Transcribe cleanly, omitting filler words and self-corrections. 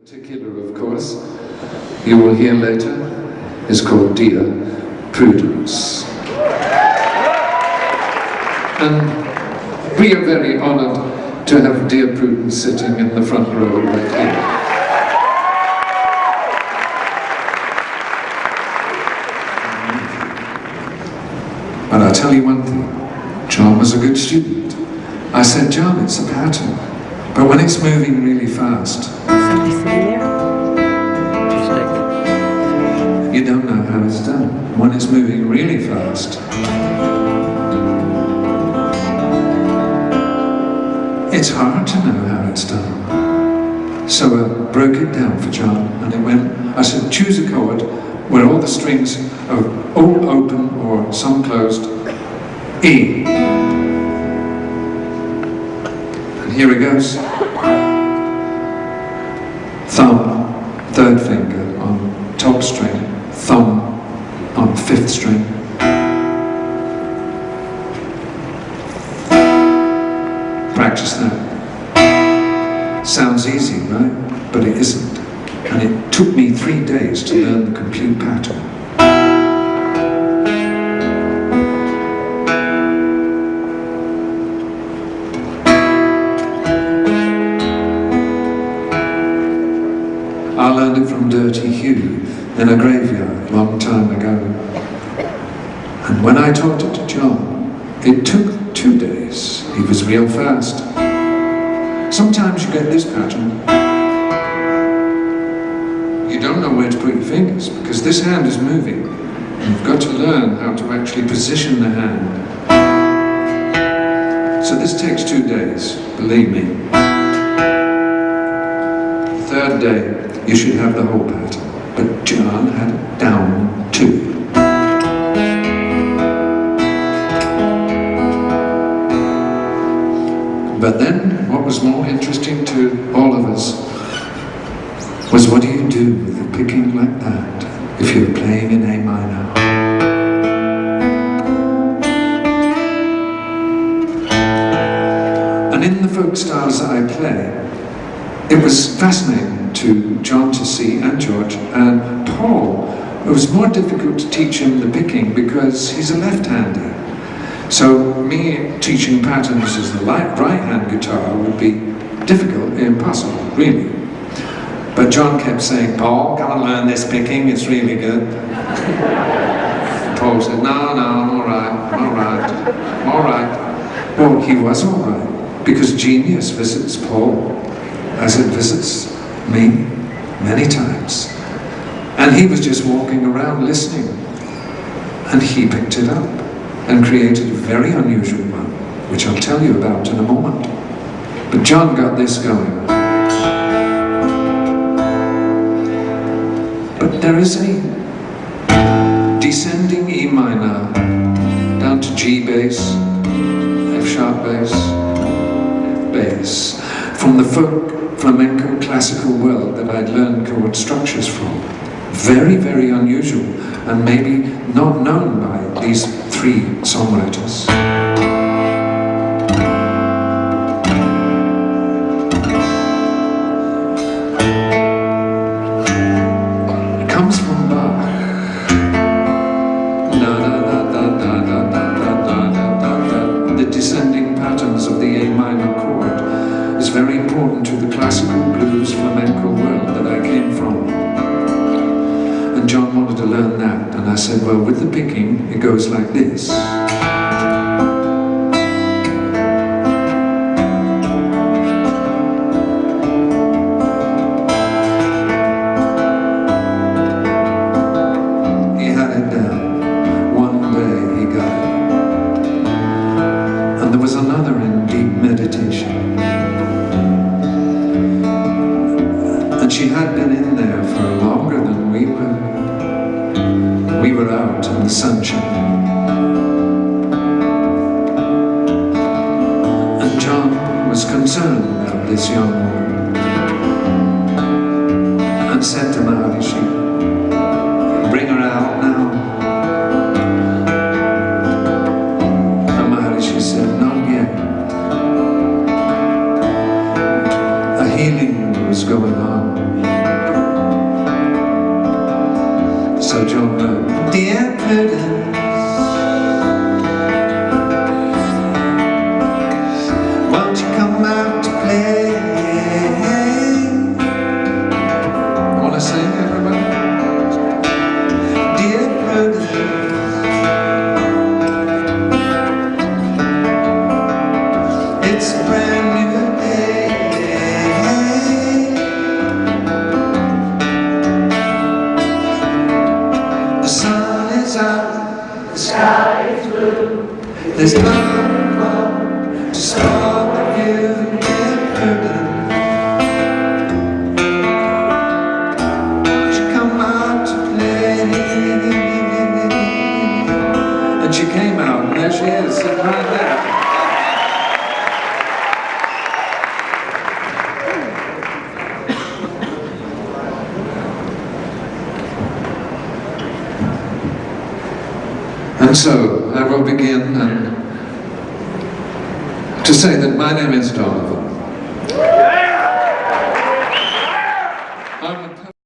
Particular, of course, you will hear later, is called Dear Prudence. And we are very honoured to have Dear Prudence sitting in the front row right here. But I'll tell you one thing, John was a good student. I said, John, it's a pattern, but when it's moving really fast, you don't know how it's done. When it's moving really fast, it's hard to know how it's done. So I broke it down for John, and it went, I said, choose a chord where all the strings are all open or some closed. E. And here it goes. Thumb, third finger on top string, thumb on fifth string. Practice that. Sounds easy, right? But it isn't. And it took me 3 days to learn the complete pattern. I learned it from Dirty Hugh in a graveyard long time ago. And when I taught it to John, it took 2 days. He was real fast. Sometimes you get this pattern. You don't know where to put your fingers because this hand is moving. You've got to learn how to actually position the hand. So this takes 2 days, believe me. The third day, you should have the whole pattern. But John had it down too. But then, what was more interesting to all of us was what do you do with a picking like that if you're playing in A minor? And in the folk styles that I play, it was fascinating to John to see and George and Paul. It was more difficult to teach him the picking because he's a left-hander. So me teaching patterns as the right-hand guitar would be difficult, impossible, really. But John kept saying, Paul, come and learn this picking, it's really good. Paul said, no, I'm all right. Well, he was all right, because genius visits Paul, as it visits me many times. And he was just walking around listening, and he picked it up and created a very unusual one, which I'll tell you about in a moment. But John got this going. But there is a descending E minor down to G bass, F sharp bass, bass, from the folk flamenco classical world that I'd learned chord structures from. Very, very unusual, and maybe not known by these 3 songwriters. It comes from Bach. The descending patterns of the A minor chord is very important to the classical blues flamenco world that I came from. And John wanted to learn that, and I said, well, with the picking, it goes like this. He had it down. One day he got it. And there was another in deep meditation. And she had been in there for longer than we were. We were out in the sunshine. And John was concerned about this young woman and said to Maharishi, bring her out now. And Maharishi said, not yet. A healing was going on. so John wrote, "Dear Prudence, won't you come out to play?" Want to sing, everybody? Dear Prudence, it's a brand new day. The sun is out, the sky is blue. There's nothing more to stop with you, dear Prudence. Won't you come out to play? And she came out, and there she is, sitting right there. And so I will begin to say that my name is Donovan.